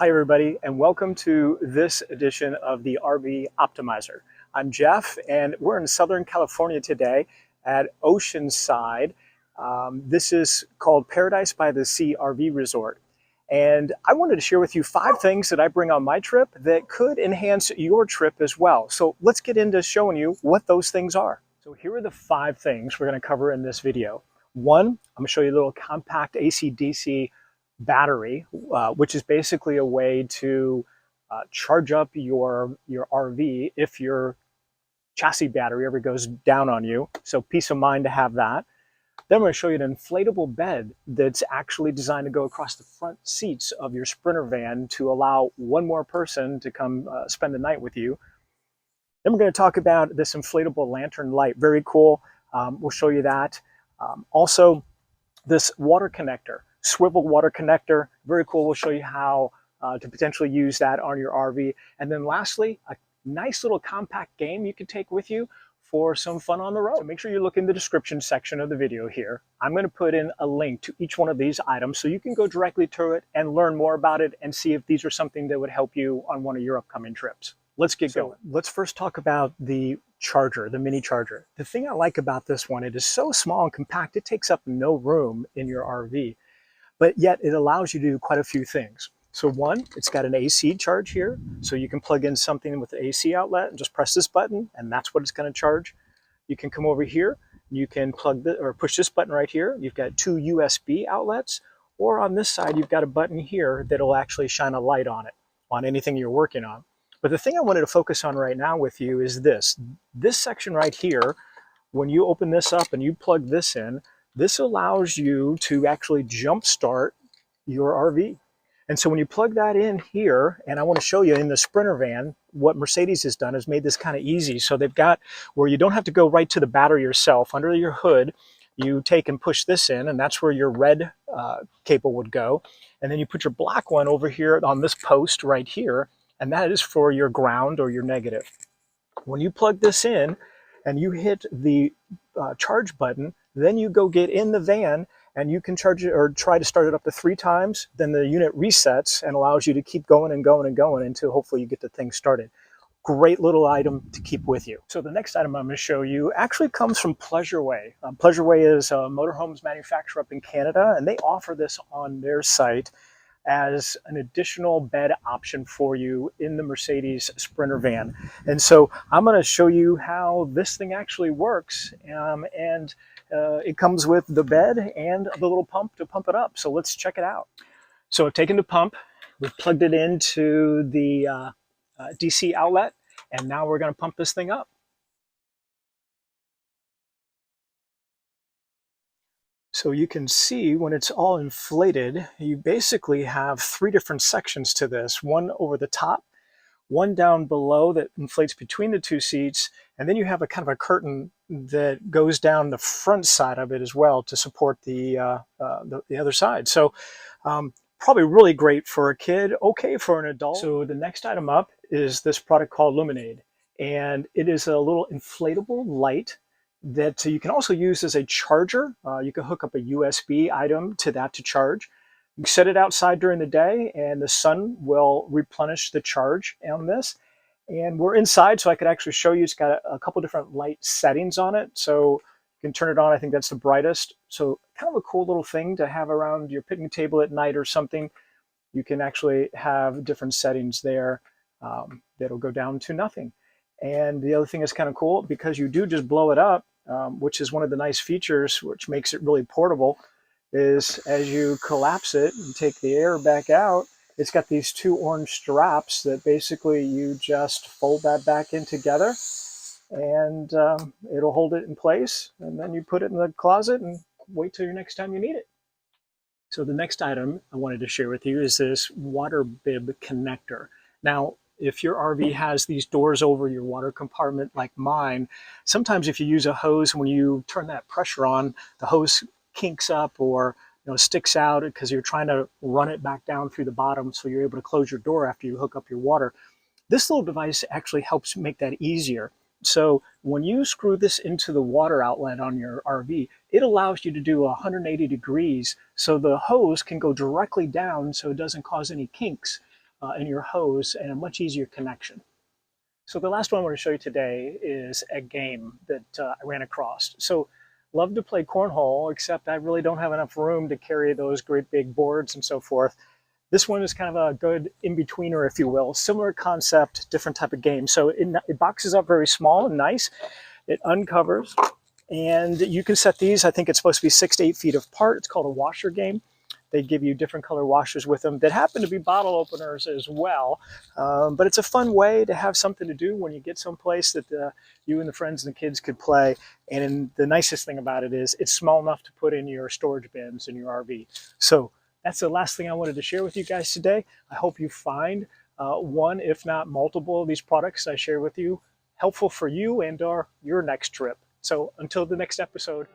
Hi everybody, and welcome to this edition of the RV Optimizer. I'm Jeff, and we're in Southern California today at Oceanside. This is called Paradise by the Sea RV Resort. And I wanted to share with you 5 things that I bring on my trip that could enhance your trip as well. So let's get into showing you what those things are. So here are the 5 things we're going to cover in this video. One, I'm going to show you a little compact AC/DC battery, which is basically a way to charge up your RV if your chassis battery ever goes down on you. So peace of mind to have that. Then I'm going to show you an inflatable bed that's actually designed to go across the front seats of your Sprinter van to allow one more person to come spend the night with you. Then we're going to talk about this inflatable lantern light. Very cool. We'll show you that. Also, this water connector, swivel water connector, very cool. We'll show you how to potentially use that on your RV. And then lastly, a nice little compact game you can take with you for some fun on the road. So make sure you look in the description section of the video here. I'm going to put in a link to each one of these items so you can go directly to it and learn more about it and see if these are something that would help you on one of your upcoming trips. Let's get going. Let's first talk about the charger, the mini charger. The thing I like about this one, it is so small and compact, it takes up no room in your RV, but yet it allows you to do quite a few things. So one, it's got an AC charge here, so you can plug in something with the AC outlet and just press this button, and that's what it's going to charge. You can come over here, you can plug the, or push this button right here. You've got 2 USB outlets, or on this side, you've got a button here that'll actually shine a light on it, on anything you're working on. But the thing I wanted to focus on right now with you is this section right here. When you open this up and you plug this in, this allows you to actually jumpstart your RV. And so when you plug that in here, and I want to show you in the Sprinter van, what Mercedes has done is made this kind of easy. So they've got where you don't have to go right to the battery yourself. Under your hood, you take and push this in, and that's where your red cable would go. And then you put your black one over here on this post right here, and that is for your ground or your negative. When you plug this in and you hit the charge button, then you go get in the van and you can charge it or try to start it up to 3 times. Then the unit resets and allows you to keep going and going and going until hopefully you get the thing started. Great little item to keep with you. So the next item I'm going to show you actually comes from Pleasureway. Pleasureway is a motorhomes manufacturer up in Canada, and they offer this on their site as an additional bed option for you in the Mercedes Sprinter van. And so I'm going to show you how this thing actually works. It comes with the bed and the little pump to pump it up. So let's check it out. So I've taken the pump, we've plugged it into the DC outlet, and now we're going to pump this thing up. So you can see when it's all inflated, you basically have 3 different sections to this. One over the top, one down below that inflates between the 2 seats, and then you have a kind of a curtain that goes down the front side of it as well to support the other side. So probably really great for a kid, okay for an adult. So the next item up is this product called Luminade, and it is a little inflatable light that you can also use as a charger. You can hook up a USB item to that to charge. You set it outside during the day and the sun will replenish the charge on this. And we're inside, so I could actually show you. It's got a couple different light settings on it. So you can turn it on. I think that's the brightest. So kind of a cool little thing to have around your picnic table at night or something. You can actually have different settings there that'll go down to nothing. And the other thing is kind of cool because you do just blow it up, which is one of the nice features, which makes it really portable, is as you collapse it and take the air back out, it's got these 2 orange straps that basically you just fold that back in together and it'll hold it in place. And then you put it in the closet and wait till your next time you need it. So the next item I wanted to share with you is this water bib connector. Now, if your RV has these doors over your water compartment like mine, sometimes if you use a hose, when you turn that pressure on, the hose kinks up or sticks out because you're trying to run it back down through the bottom so you're able to close your door after you hook up your water. This little device actually helps make that easier. So when you screw this into the water outlet on your RV, it allows you to do 180 degrees so the hose can go directly down so it doesn't cause any kinks. in your hose and a much easier connection. So the last one I want to show you today is a game that I ran across. So love to play cornhole, except I really don't have enough room to carry those great big boards and so forth. This one is kind of a good in-betweener, if you will. Similar concept, different type of game. So it boxes up very small and nice. It uncovers, and you can set these. I think it's supposed to be 6 to 8 feet apart. It's called a washer game. They give you different color washers with them that happen to be bottle openers as well. But it's a fun way to have something to do when you get someplace that you and the friends and the kids could play. And the nicest thing about it is it's small enough to put in your storage bins in your RV. So that's the last thing I wanted to share with you guys today. I hope you find one, if not multiple, of these products I share with you helpful for you and or your next trip. So until the next episode,